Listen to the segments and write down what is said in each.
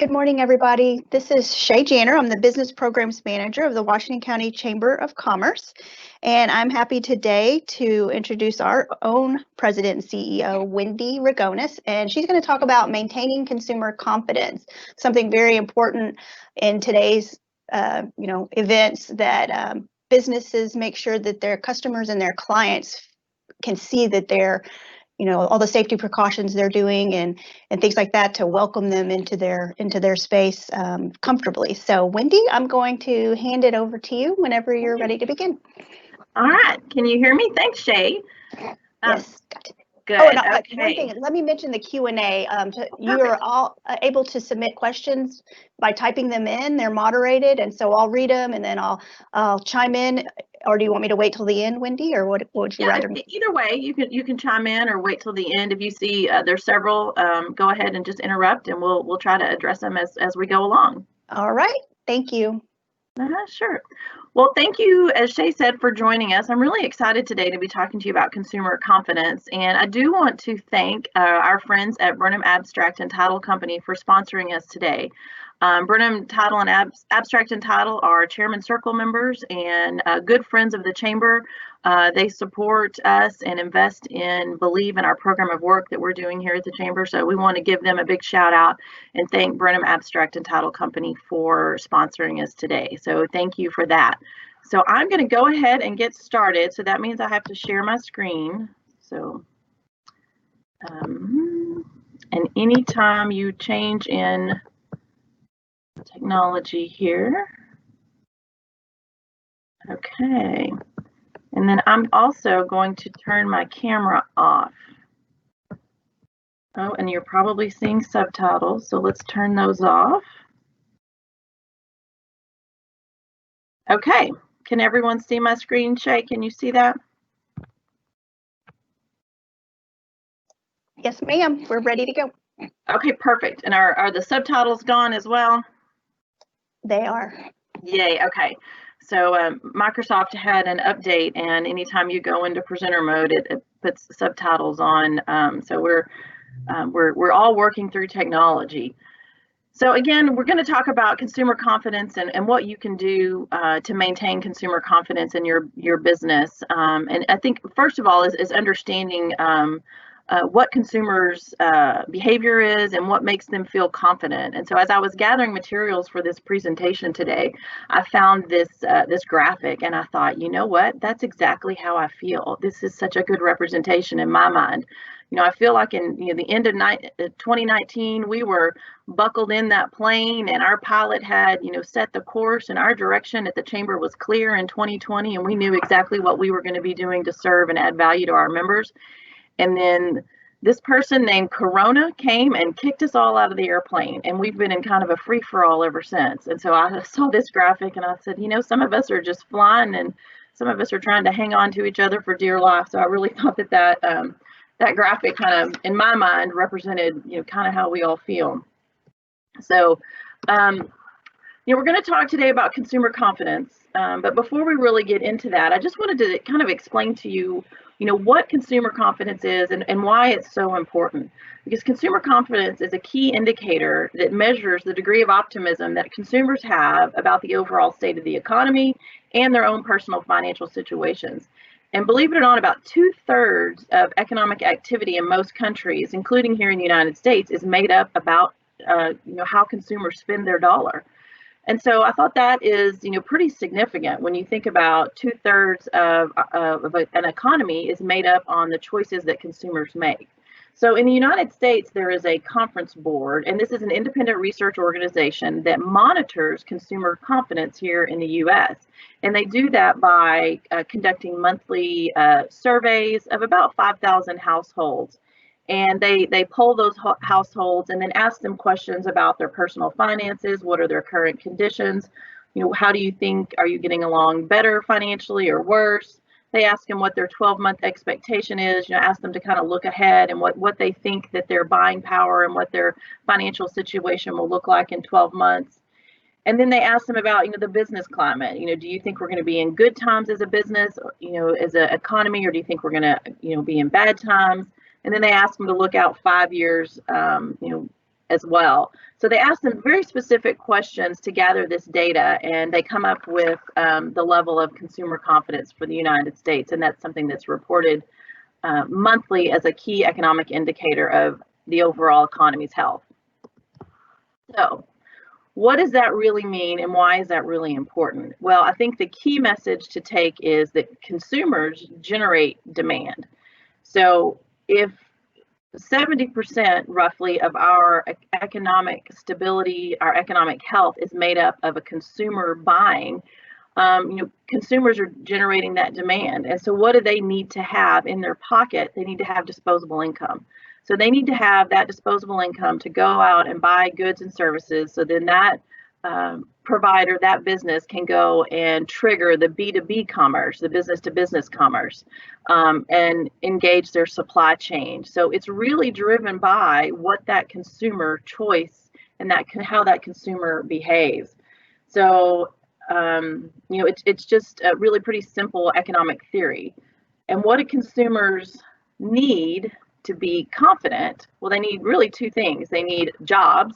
Good morning, everybody. This is Shay Janner. I'm the Business Programs Manager of the Washington County Chamber of Commerce, and I'm happy today to introduce our own President and CEO, Wende Ragonis, and she's going to talk about maintaining consumer confidence, something very important in today's events that businesses make sure that their customers and their clients can see that they're all the safety precautions they're doing and things like that to welcome them into their space comfortably. So Wende, I'm going to hand it over to you whenever you're ready to begin. All right. Can you hear me? Thanks, Shay. Yes. Got it. Good. Oh, and okay. One thing, let me mention the Q&A. You are all able to submit questions by typing them in. They're moderated, and so I'll read them, and then I'll chime in. Or do you want me to wait till the end, Wende, or what would you rather? Either way, you can chime in or wait till the end. If you see there's several, go ahead and just interrupt, and we'll try to address them as we go along. All right. Thank you. Sure. Well, thank you, as Shay said, for joining us. I'm really excited today to be talking to you about consumer confidence. And I do want to thank our friends at Burnham Abstract and Title Company for sponsoring us today. Burnham Title and Abstract and Title are Chairman Circle members and good friends of the Chamber. They support us and believe in our program of work that we're doing here at the Chamber. So we want to give them a big shout out and thank Burnham Abstract and Title Company for sponsoring us today. So thank you for that. So I'm going to go ahead and get started. So that means I have to share my screen. So, and anytime you change in technology here. Okay. And then I'm also going to turn my camera off. Oh, and you're probably seeing subtitles, so let's turn those off. Okay. Can everyone see my screen, Shay? Can you see that? Yes, ma'am. We're ready to go. Okay, perfect. And are the subtitles gone as well? They are. Yay. Okay. So Microsoft had an update, and anytime you go into presenter mode, it puts subtitles on. So we're all working through technology. So again, we're going to talk about consumer confidence and what you can do to maintain consumer confidence in your business. And I think first of all is understanding what consumers' behavior is and what makes them feel confident. And so as I was gathering materials for this presentation today, I found this graphic, and I thought, you know what, that's exactly how I feel. This is such a good representation in my mind. I feel like in the end of 2019, we were buckled in that plane, and our pilot had set the course, and our direction at the Chamber was clear in 2020, and we knew exactly what we were going to be doing to serve and add value to our members. And then this person named Corona came and kicked us all out of the airplane, and we've been in kind of a free-for-all ever since. And so I saw this graphic, and I said, some of us are just flying, and some of us are trying to hang on to each other for dear life. So I really thought that graphic kind of, in my mind, represented kind of how we all feel. So we're going to talk today about consumer confidence, but before we really get into that, I just wanted to kind of explain to you what consumer confidence is and why it's so important. Because consumer confidence is a key indicator that measures the degree of optimism that consumers have about the overall state of the economy and their own personal financial situations. And believe it or not, about 2/3 of economic activity in most countries, including here in the United States, is made up about how consumers spend their dollar. And so I thought that is, pretty significant when you think about 2/3 of an economy is made up on the choices that consumers make. So in the United States, there is a conference board, and this is an independent research organization that monitors consumer confidence here in the U.S. And they do that by conducting monthly surveys of about 5,000 households. And they poll those households and then ask them questions about their personal finances. What are their current conditions? How do you think, are you getting along better financially or worse? They ask them what their 12-month expectation is, ask them to kind of look ahead and what they think that their buying power and what their financial situation will look like in 12 months. And then they ask them about, the business climate. Do you think we're going to be in good times as a business, as an economy, or do you think we're going to, be in bad times? And then they ask them to look out 5 years, as well. So they asked them very specific questions to gather this data, and they come up with the level of consumer confidence for the United States, and that's something that's reported monthly as a key economic indicator of the overall economy's health. So what does that really mean, and why is that really important? Well, I think the key message to take is that consumers generate demand. So if 70% roughly of our economic stability, our economic health is made up of a consumer buying, consumers are generating that demand. And so what do they need to have in their pocket? They need to have disposable income. So they need to have that disposable income to go out and buy goods and services. So then that provider, that business can go and trigger the B2B commerce, the business to business commerce, and engage their supply chain. So it's really driven by what that consumer choice and how that consumer behaves. So it's just a really pretty simple economic theory. And what do consumers need to be confident? Well, they need really two things. They need jobs,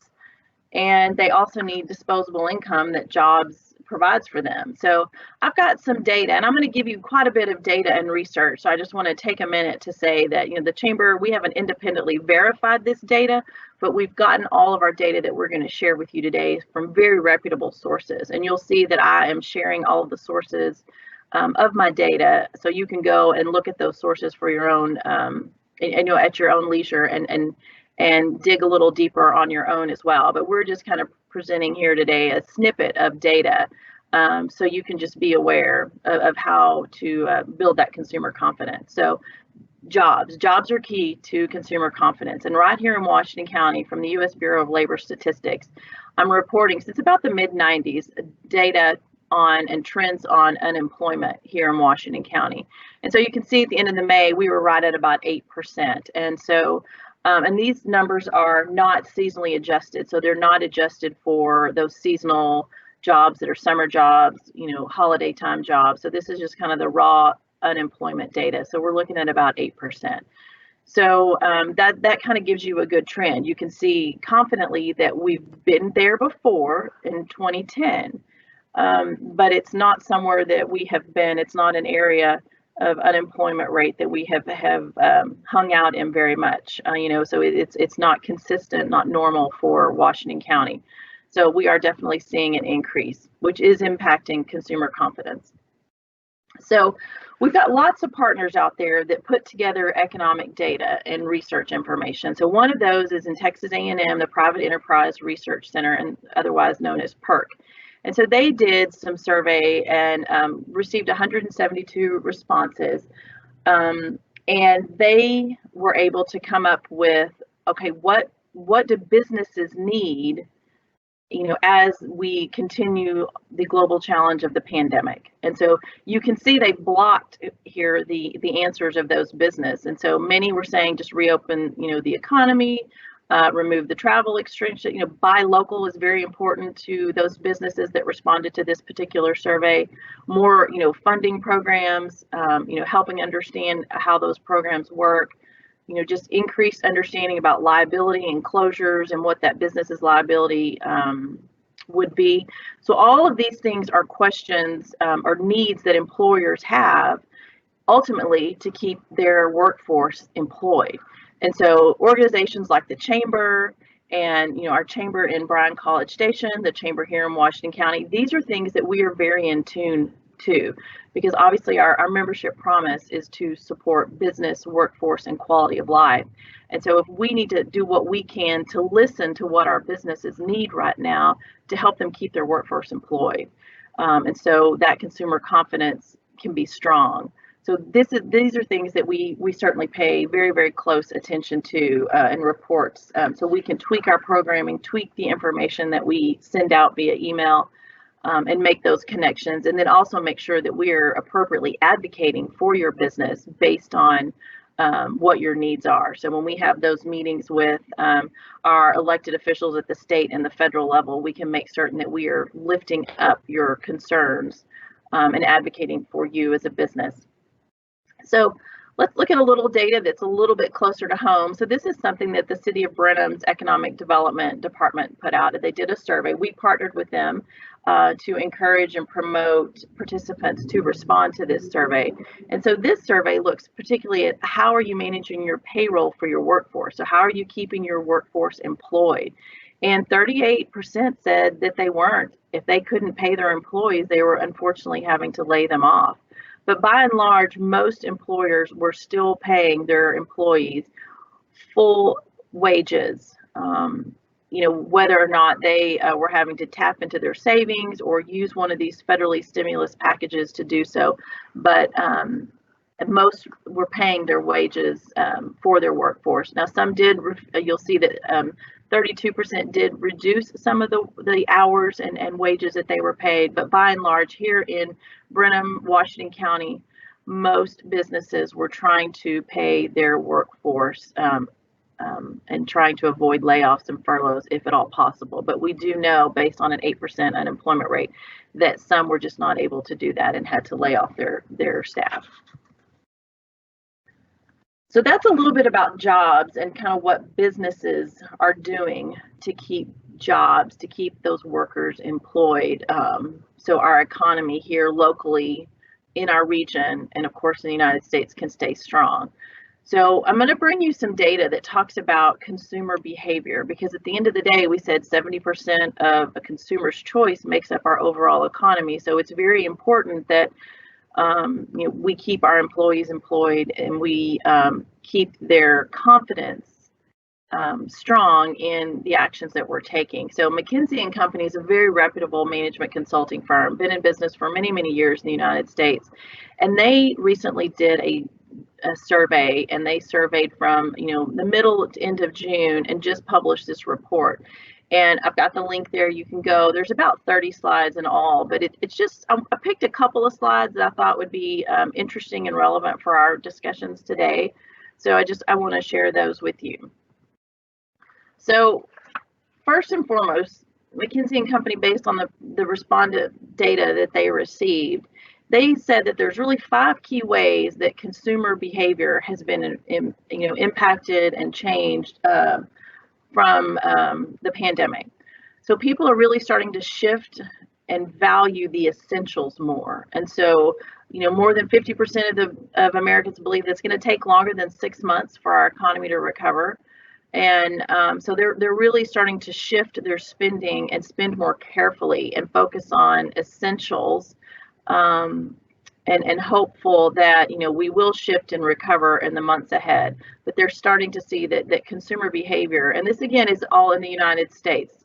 and they also need disposable income that jobs provides for them. So I've got some data, and I'm going to give you quite a bit of data and research. So I just want to take a minute to say that, the Chamber, we haven't independently verified this data, but we've gotten all of our data that we're going to share with you today from very reputable sources. And you'll see that I am sharing all of the sources of my data, so you can go and look at those sources for your own, at your own leisure, and dig a little deeper on your own as well. But we're just kind of presenting here today a snippet of data, so you can just be aware of how to build that consumer confidence. So jobs are key to consumer confidence. And right here in Washington County, from the U.S. Bureau of Labor Statistics, I'm reporting since about the mid-90s data on and trends on unemployment here in Washington County. And so you can see at the end of the May, we were right at about 8%. And so and these numbers are not seasonally adjusted. So they're not adjusted for those seasonal jobs that are summer jobs, holiday time jobs. So this is just kind of the raw unemployment data. So we're looking at about 8%. So that kind of gives you a good trend. You can see confidently that we've been there before in 2010, but it's not somewhere that we have been. It's not an area of unemployment rate that we have hung out in very much, so it's not consistent, not normal for Washington County. So we are definitely seeing an increase, which is impacting consumer confidence. So we've got lots of partners out there that put together economic data and research information. So one of those is in Texas A&M, the Private Enterprise Research Center, and otherwise known as PERC. And so they did some survey and received 172 responses, and they were able to come up with, okay, what do businesses need, as we continue the global challenge of the pandemic? And so you can see they blocked here the answers of those businesses. And so many were saying just reopen, the economy, remove the travel restrictions. Buy local is very important to those businesses that responded to this particular survey. More, funding programs, helping understand how those programs work. Just increased understanding about liability and closures and what that business's liability would be. So all of these things are questions or needs that employers have ultimately to keep their workforce employed. And so organizations like the Chamber and our Chamber in Bryan College Station, the Chamber here in Washington County, these are things that we are very in tune to, because obviously our membership promise is to support business, workforce, and quality of life. And so if we need to do what we can to listen to what our businesses need right now to help them keep their workforce employed, and so that consumer confidence can be strong. So these are things that we certainly pay very, very close attention to in reports, so we can tweak our programming, tweak the information that we send out via email, and make those connections, and then also make sure that we're appropriately advocating for your business based on what your needs are. So when we have those meetings with our elected officials at the state and the federal level, we can make certain that we are lifting up your concerns and advocating for you as a business. So let's look at a little data that's a little bit closer to home. So this is something that the City of Brenham's Economic Development Department put out. They did a survey. We partnered with them to encourage and promote participants to respond to this survey. And so this survey looks particularly at how are you managing your payroll for your workforce? So how are you keeping your workforce employed? And 38% said that they weren't. If they couldn't pay their employees, they were unfortunately having to lay them off. But by and large, most employers were still paying their employees full wages, whether or not they were having to tap into their savings or use one of these federally stimulus packages to do so. But most were paying their wages for their workforce. Now, some did, you'll see that 32% did reduce some of the hours and wages that they were paid, but by and large here in Brenham, Washington County, most businesses were trying to pay their workforce and trying to avoid layoffs and furloughs if at all possible. But we do know, based on an 8% unemployment rate, that some were just not able to do that and had to lay off their staff. So that's a little bit about jobs and kind of what businesses are doing to keep jobs, to keep those workers employed. So our economy here locally in our region and of course in the United States can stay strong. So I'm going to bring you some data that talks about consumer behavior, because at the end of the day, we said 70% of a consumer's choice makes up our overall economy. So it's very important that we keep our employees employed and we keep their confidence strong in the actions that we're taking. So McKinsey & Company is a very reputable management consulting firm, been in business for many, many years in the United States. And they recently did a survey, and they surveyed from the middle to end of June and just published this report. And I've got the link there. You can go. There's about 30 slides in all, but it's just, I picked a couple of slides that I thought would be interesting and relevant for our discussions today. So I want to share those with you. So first and foremost, McKinsey & Company, based on the respondent data that they received, they said that there's really 5 key ways that consumer behavior has been impacted and changed from the pandemic. So people are really starting to shift and value the essentials more. And so, more than 50% of Americans believe that it's going to take longer than 6 months for our economy to recover. And so they're really starting to shift their spending and spend more carefully and focus on essentials, and hopeful that we will shift and recover in the months ahead. But they're starting to see that consumer behavior, and this again is all in the United States.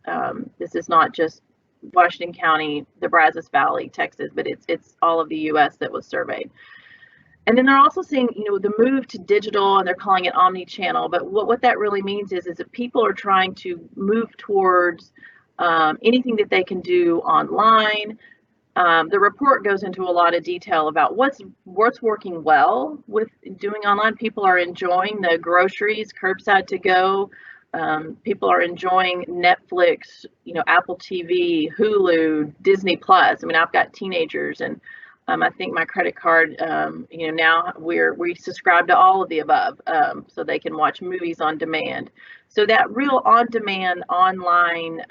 This is not just Washington County, the Brazos Valley, Texas, but it's all of the U.S. that was surveyed. And then they're also seeing, the move to digital, and they're calling it omni-channel. But what that really means is that people are trying to move towards anything that they can do online. The report goes into a lot of detail about what's working well with doing online. People are enjoying the groceries, curbside to go. People are enjoying Netflix, Apple TV, Hulu, Disney Plus. I mean, I've got teenagers, and I think my credit card, now we subscribe to all of the above, so they can watch movies on demand. So that real on-demand online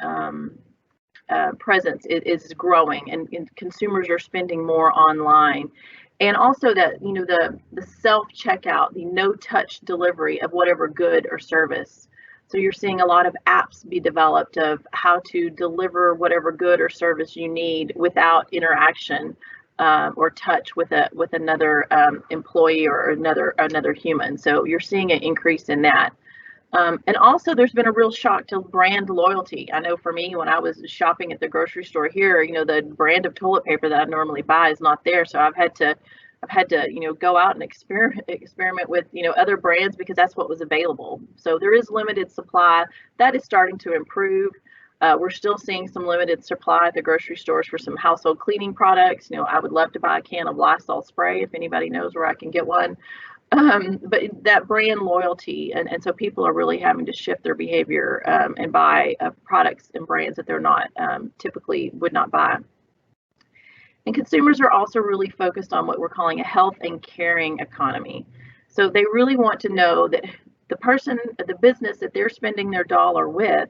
presence is growing, and consumers are spending more online. And also that, the self-checkout, the no-touch delivery of whatever good or service. So you're seeing a lot of apps be developed of how to deliver whatever good or service you need without interaction or touch with another employee or another human. So you're seeing an increase in that. And also there's been a real shock to brand loyalty. I know for me, when I was shopping at the grocery store here, the brand of toilet paper that I normally buy is not there. So I've had to go out and experiment with other brands because that's what was available. So there is limited supply. That is starting to improve. We're still seeing some limited supply at the grocery stores for some household cleaning products. I would love to buy a can of Lysol spray if anybody knows where I can get one. But that brand loyalty, and so people are really having to shift their behavior and buy products and brands that they're not typically would not buy. And consumers are also really focused on what we're calling a health and caring economy. So they really want to know that the business that they're spending their dollar with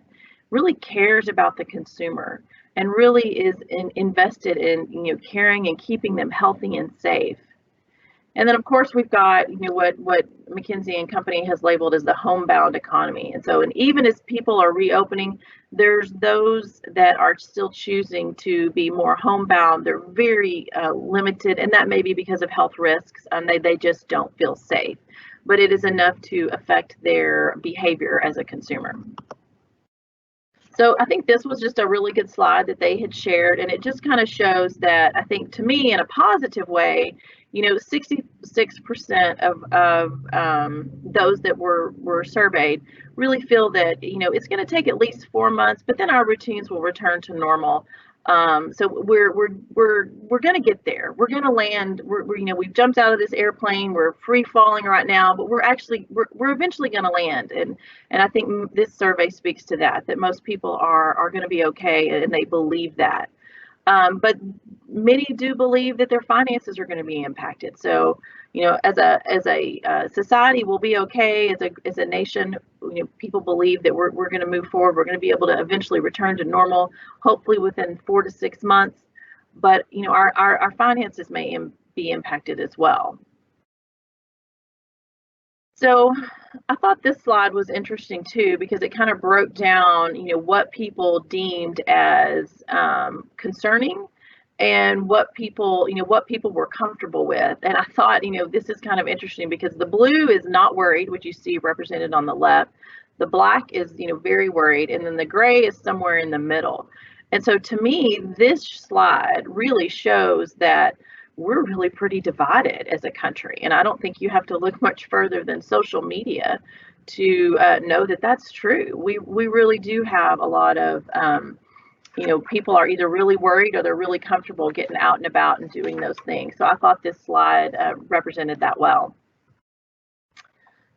really cares about the consumer and really is invested in, caring and keeping them healthy and safe. And then, of course, we've got, what McKinsey and Company has labeled as the homebound economy. And so, and even as people are reopening, there's those that are still choosing to be more homebound. They're very limited, and that may be because of health risks, and they just don't feel safe. But it is enough to affect their behavior as a consumer. So I think this was just a really good slide that they had shared, and it just kind of shows that, I think, to me, in a positive way, 66% of those that were surveyed really feel that, it's going to take at least 4 months, but then our routines will return to normal. So we're going to get there. We're going to land. We've jumped out of this airplane. We're free falling right now, but we're eventually going to land. And I think this survey speaks to that most people are going to be okay, and they believe that. But many do believe that their finances are going to be impacted. So, as a society, we'll be okay. As a nation, people believe that we're going to move forward. We're going to be able to eventually return to normal, hopefully within 4 to 6 months. But our finances may be impacted as well. So I thought this slide was interesting too, because it kind of broke down, what people deemed as concerning and what people were comfortable with. And I thought, this is kind of interesting because the blue is not worried, which you see represented on the left. The black is, very worried, and then the gray is somewhere in the middle. And so to me, this slide really shows that we're really pretty divided as a country. And I don't think you have to look much further than social media to know that that's true. We really do have a lot of, people are either really worried or they're really comfortable getting out and about and doing those things. So I thought this slide represented that well.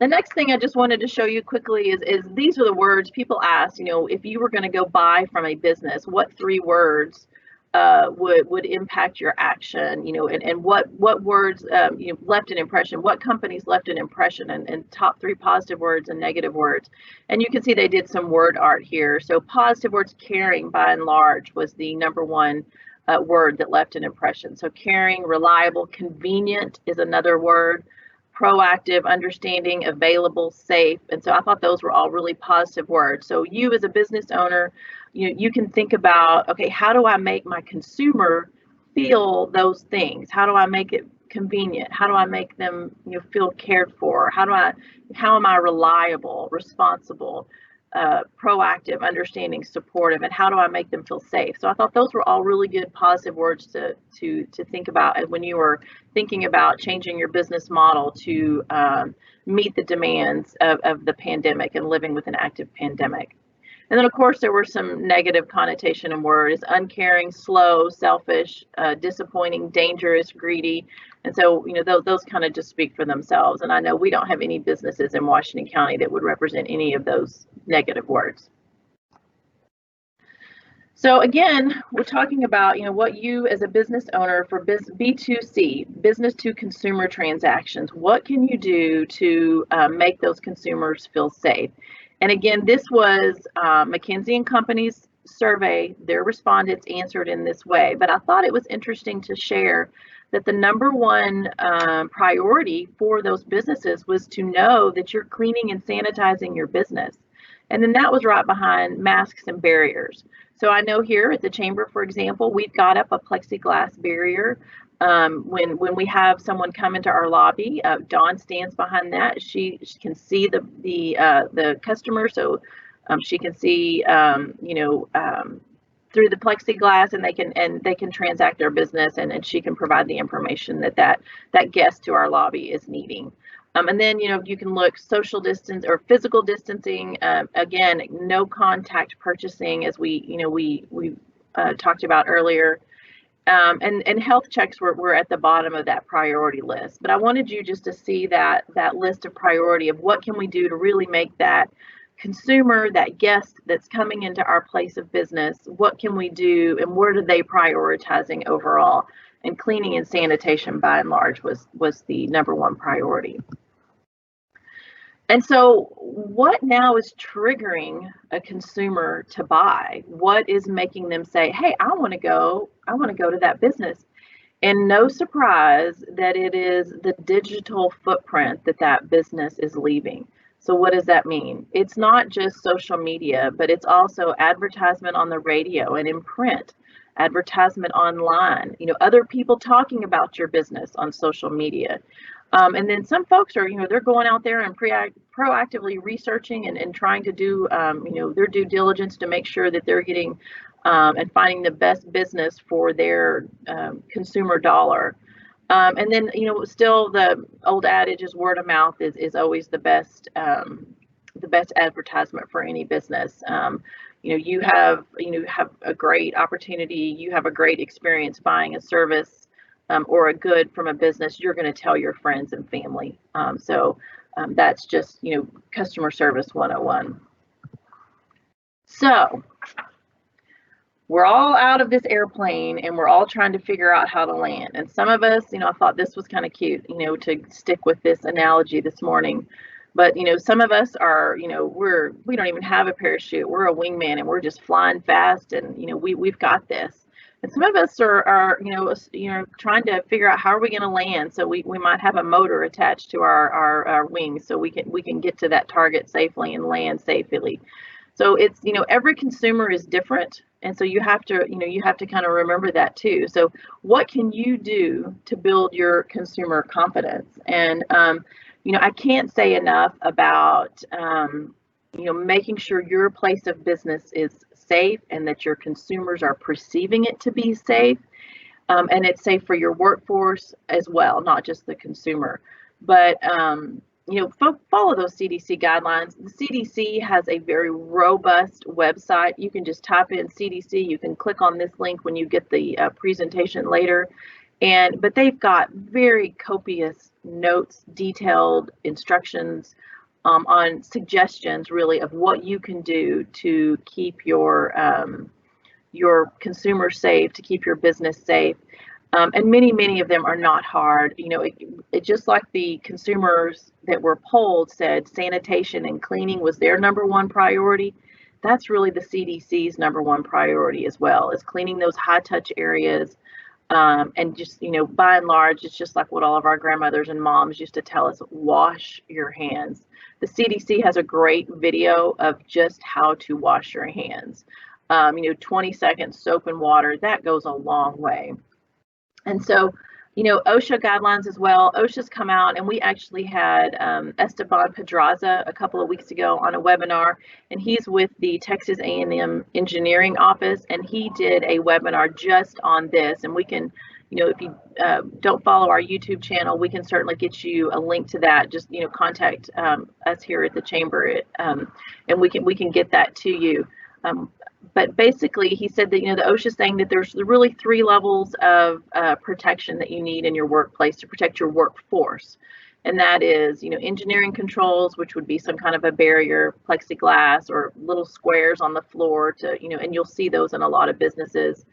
The next thing I just wanted to show you quickly is these are the words people asked, if you were going to go buy from a business, what 3 words would impact your action, and what words left an impression, what companies left an impression, and top 3 positive words and negative words. And you can see they did some word art here. So positive words, caring by and large was the #1 word that left an impression. So caring, reliable, convenient is another word, proactive, understanding, available, safe. And so I thought those were all really positive words. So you as a business owner, you can think about, okay, how do I make my consumer feel those things? How do I make it convenient? How do I make them feel cared for? How am I reliable, responsible, proactive, understanding, supportive, and how do I make them feel safe? So I thought those were all really good positive words to think about, and when you were thinking about changing your business model to meet the demands of the pandemic and living with an active pandemic. And then, of course, there were some negative connotation and words: uncaring, slow, selfish, disappointing, dangerous, greedy. And so, those kind of just speak for themselves. And I know we don't have any businesses in Washington County that would represent any of those negative words. So again, we're talking about, what you as a business owner for B2C, business to consumer transactions, what can you do to make those consumers feel safe? And again, this was McKinsey and Company's survey. Their respondents answered in this way, but I thought it was interesting to share that the #1 priority for those businesses was to know that you're cleaning and sanitizing your business. And then that was right behind masks and barriers. So I know here at the Chamber, for example, we've got up a plexiglass barrier. When we have someone come into our lobby, Dawn stands behind that. She can see the customer, so she can see through the plexiglass, and they can transact their business, and she can provide the information that guest to our lobby is needing. And then you can look social distance or physical distancing. Again, no contact purchasing, as we talked about earlier. And health checks were at the bottom of that priority list. But I wanted you just to see that list of priority of what can we do to really make that consumer, that guest that's coming into our place of business, what can we do and where are they prioritizing overall? And cleaning and sanitation by and large was the #1 priority. And so what now is triggering a consumer to buy? What is making them say, hey, I want to go to that business? And no surprise that it is the digital footprint that that business is leaving. So what does that mean? It's not just social media, but it's also advertisement on the radio and in print, advertisement online, other people talking about your business on social media. And then some folks are, they're going out there and proactively researching and trying to do, their due diligence to make sure that they're getting and finding the best business for their consumer dollar. And then, still the old adage is word of mouth is always the best advertisement for any business. You have a great opportunity, you have a great experience buying a service or a good from a business, you're going to tell your friends and family. So that's just, customer service 101. So we're all out of this airplane and we're all trying to figure out how to land. And some of us, I thought this was kind of cute, to stick with this analogy this morning. But, some of us are, we don't even have a parachute. We're a wingman and we're just flying fast and, we've got this. And some of us are trying to figure out how are we going to land. So we might have a motor attached to our wings so we can get to that target safely and land safely. So it's, every consumer is different. And so you have to kind of remember that too. So what can you do to build your consumer confidence? And, I can't say enough about, making sure your place of business is safe and that your consumers are perceiving it to be safe. And it's safe for your workforce as well, not just the consumer. But, follow those CDC guidelines. The CDC has a very robust website. You can just type in CDC. You can click on this link when you get the presentation later. But they've got very copious notes, detailed instructions on suggestions really of what you can do to keep your consumer safe, to keep your business safe. And many of them are not hard. It just like the consumers that were polled said sanitation and cleaning was their number one priority. That's really the CDC's number one priority as well, is cleaning those high touch areas. And just, by and large, it's just like what all of our grandmothers and moms used to tell us, wash your hands. The CDC has a great video of just how to wash your hands. 20 seconds soap and water, that goes a long way. And so, OSHA guidelines as well. OSHA's come out, and we actually had Esteban Pedraza a couple of weeks ago on a webinar, and he's with the Texas A&M Engineering Office, and he did a webinar just on this. And we can, if you don't follow our YouTube channel, we can certainly get you a link to that. Just, contact us here at the Chamber, and we can get that to you. But basically, he said that, the OSHA is saying that there's really 3 levels of protection that you need in your workplace to protect your workforce. And that is, engineering controls, which would be some kind of a barrier, plexiglass, or little squares on the floor to, and you'll see those in a lot of businesses.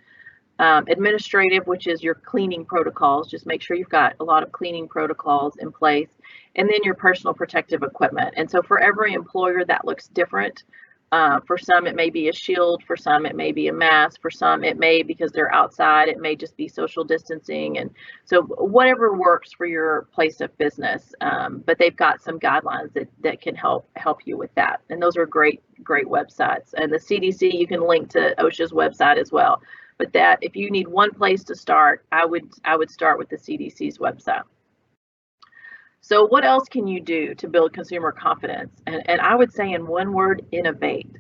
Administrative, which is your cleaning protocols. Just make sure you've got a lot of cleaning protocols in place. And then your personal protective equipment. And so for every employer, that looks different. For some, it may be a shield. For some, it may be a mask. For some, it may, because they're outside, it may just be social distancing. And so whatever works for your place of business. But they've got some guidelines that can help you with that. And those are great websites. And the CDC, you can link to OSHA's website as well. But that, if you need one place to start, I would start with the CDC's website. So what else can you do to build consumer confidence? And I would say in one word, innovate.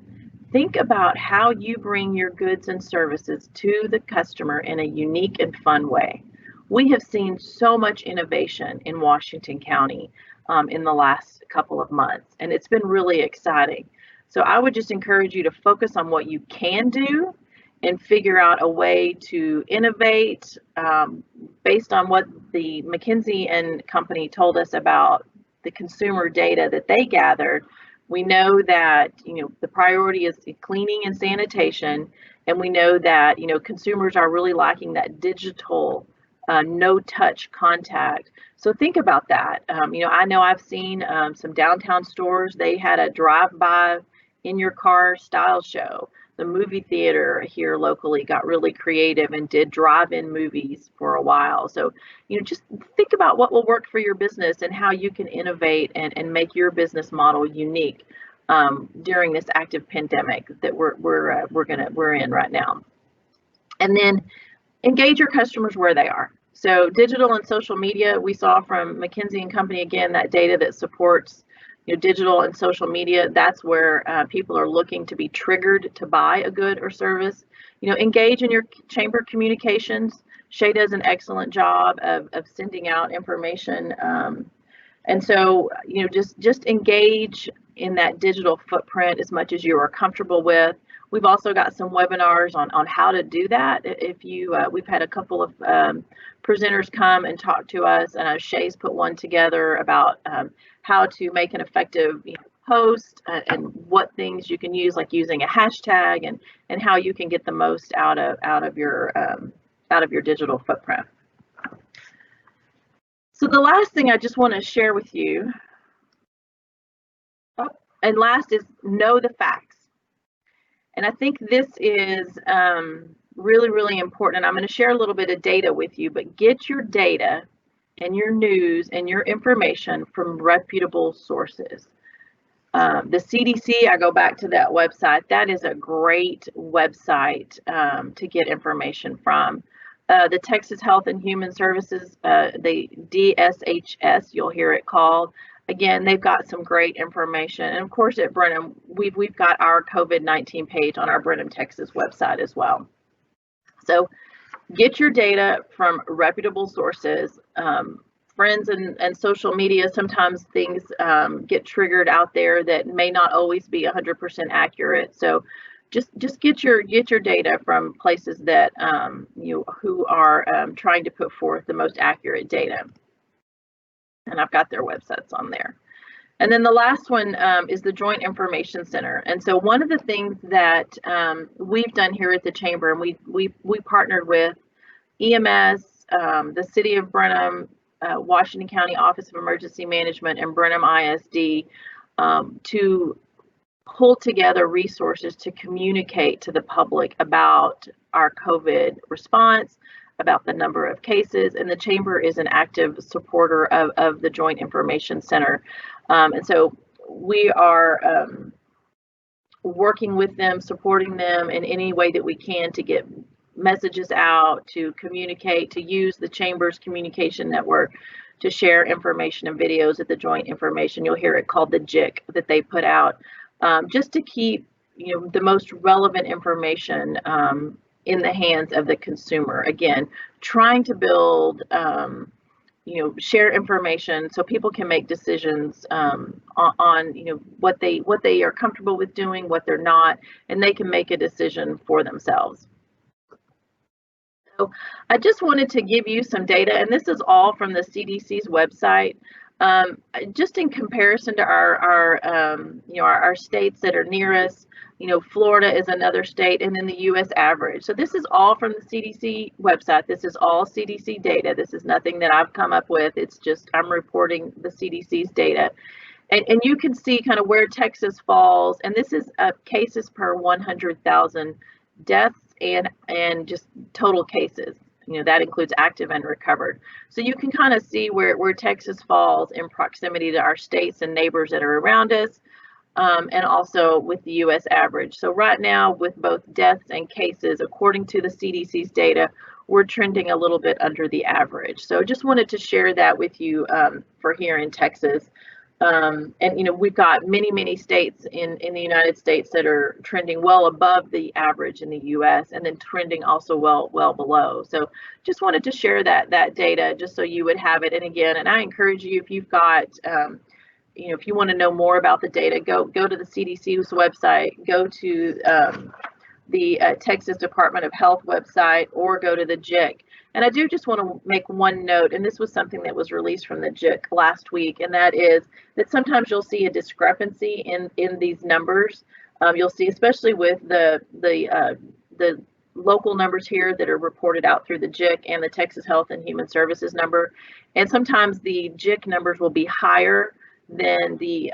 Think about how you bring your goods and services to the customer in a unique and fun way. We have seen so much innovation in Washington County in the last couple of months, and it's been really exciting. So I would just encourage you to focus on what you can do and figure out a way to innovate based on what the McKinsey and Company told us about the consumer data that they gathered. We know that, the priority is cleaning and sanitation, and we know that, consumers are really liking that digital no touch contact. So think about that. I know I've seen some downtown stores, they had a drive-by in your car style show. The movie theater here locally got really creative and did drive-in movies for a while. So, just think about what will work for your business and how you can innovate and make your business model unique during this active pandemic that we're in right now. And then engage your customers where they are. So digital and social media, we saw from McKinsey and Company, again, that data that supports digital and social media. That's where people are looking to be triggered to buy a good or service. Engage in your chamber communications. Shay does an excellent job of sending out information. And so, just engage in that digital footprint as much as you are comfortable with. We've also got some webinars on how to do that. If you, we've had a couple of presenters come and talk to us, and Shay's put one together about how to make an effective post and what things you can use, like using a hashtag, and how you can get the most out of your digital footprint. So the last thing I just want to share with you, and last, is know the facts. And I think this is really, really important. I'm going to share a little bit of data with you, but get your data and your news and your information from reputable sources. The CDC, I go back to that website. That is a great website to get information from. The Texas Health and Human Services, the DSHS, you'll hear it called. Again, they've got some great information. And of course, at Brenham, we've got our COVID-19 page on our Brenham, Texas website as well. So get your data from reputable sources. Friends and social media, sometimes things get triggered out there that may not always be 100% accurate. So just get your data from places that who are trying to put forth the most accurate data. And I've got their websites on there. And then the last one is the Joint Information Center. And so one of the things that we've done here at the Chamber, and we partnered with EMS, the City of Brenham, Washington County Office of Emergency Management, and Brenham ISD to pull together resources to communicate to the public about our COVID response, about the number of cases, and the Chamber is an active supporter of the Joint Information Center. And so we are working with them, supporting them in any way that we can to get messages out, to communicate, to use the Chamber's communication network to share information and videos at the Joint Information. You'll hear it called the JIC that they put out, just to keep the most relevant information in the hands of the consumer. Again, trying to build, share information so people can make decisions on what they are comfortable with doing, what they're not, and they can make a decision for themselves. So I just wanted to give you some data, and this is all from the CDC's website. Just in comparison to our states that are near us, Florida is another state, and then the U.S. average. So this is all from the CDC website. This is all CDC data. This is nothing that I've come up with. It's just I'm reporting the CDC's data. And you can see kind of where Texas falls. And this is cases per 100,000 deaths and just total cases. That includes active and recovered. So you can kind of see where Texas falls in proximity to our states and neighbors that are around us. And also with the U.S. average. So right now, with both deaths and cases, according to the CDC's data, we're trending a little bit under the average. So just wanted to share that with you for here in Texas. And we've got many states in the United States that are trending well above the average in the U.S. and then trending also well below. So just wanted to share that data just so you would have it. And again, and I encourage you, if you've got if you want to know more about the data, go to the CDC's website, go to the Texas Department of Health website, or go to the JIC. And I do just want to make one note, and this was something that was released from the JIC last week, and that is that sometimes you'll see a discrepancy in these numbers. You'll see, especially with the local numbers here that are reported out through the JIC and the Texas Health and Human Services number. And sometimes the JIC numbers will be higher than the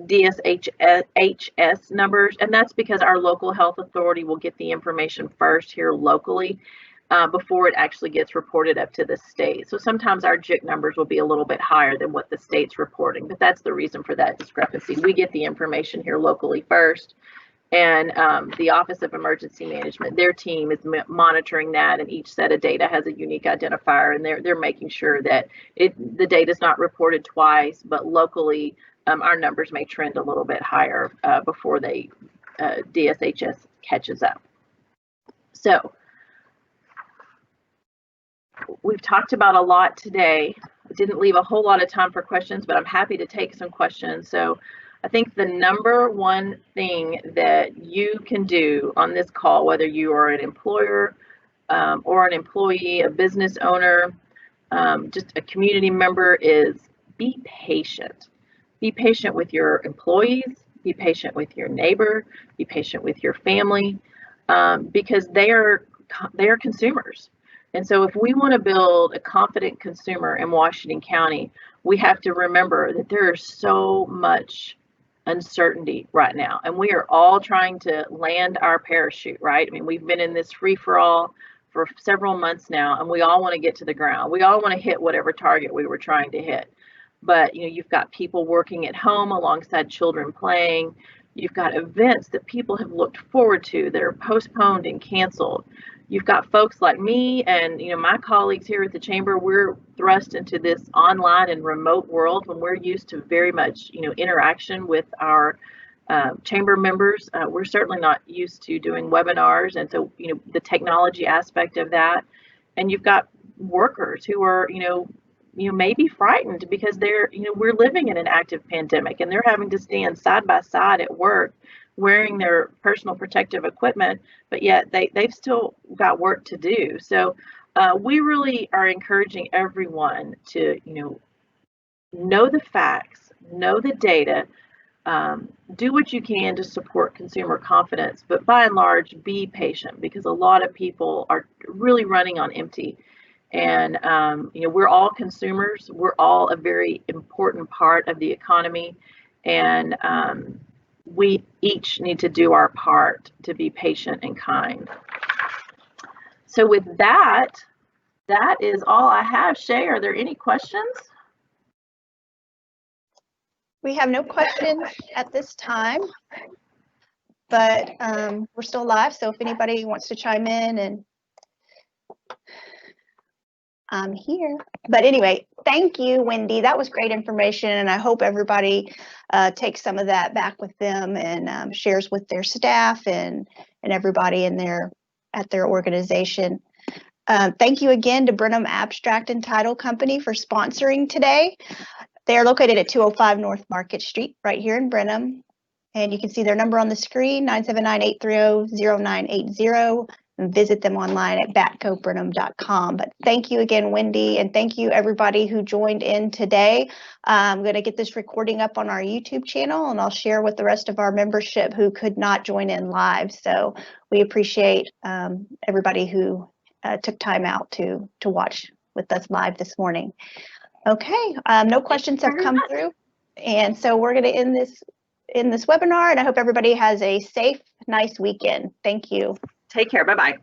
DSHS numbers, and that's because our local health authority will get the information first here locally before it actually gets reported up to the state. So sometimes our JIC numbers will be a little bit higher than what the state's reporting, but that's the reason for that discrepancy. We get the information here locally first, and the Office of Emergency Management, their team is monitoring that, and each set of data has a unique identifier, and they're making sure that the data is not reported twice, but locally our numbers may trend a little bit higher before they DSHS catches up. So we've talked about a lot today. I didn't leave a whole lot of time for questions, but I'm happy to take some questions. So I think the number one thing that you can do on this call, whether you are an employer or an employee, a business owner, just a community member, is be patient. Be patient with your employees, be patient with your neighbor, be patient with your family, because they are consumers. And so if we want to build a confident consumer in Washington County, we have to remember that there is so much uncertainty right now, and we are all trying to land our parachute, right? I mean, we've been in this free-for-all for several months now, and we all want to get to the ground. We all want to hit whatever target we were trying to hit. But you've got people working at home alongside children playing. You've got events that people have looked forward to that are postponed and canceled. You've got folks like me and my colleagues here at the chamber. We're thrust into this online and remote world when we're used to very much interaction with our chamber members. We're certainly not used to doing webinars, and so the technology aspect of that. And you've got workers who are may be frightened because we're living in an active pandemic, and they're having to stand side by side at work wearing their personal protective equipment, but yet they've still got work to do. So we really are encouraging everyone to know the facts, know the data, do what you can to support consumer confidence, but by and large be patient, because a lot of people are really running on empty. And we're all consumers. We're all a very important part of the economy, and we each need to do our part to be patient and kind. So with that is all I have. Shay, are there any questions? We have no questions at this time, but we're still live. So if anybody wants to chime in, and I'm here. But anyway, thank you, Wendy. That was great information, and I hope everybody takes some of that back with them and shares with their staff and everybody at their organization. Thank you again to Brenham Abstract and Title Company for sponsoring today. They are located at 205 North Market Street, right here in Brenham. And you can see their number on the screen, 979-830-0980. And visit them online at batcobrenham.com. But thank you again, Wendy, and thank you everybody who joined in today. I'm going to get this recording up on our YouTube channel, and I'll share with the rest of our membership who could not join in live. So we appreciate everybody who took time out to watch with us live this morning. Okay, no questions have come through, and so we're going to end this webinar, and I hope everybody has a safe, nice weekend. Thank you. Take care. Bye-bye.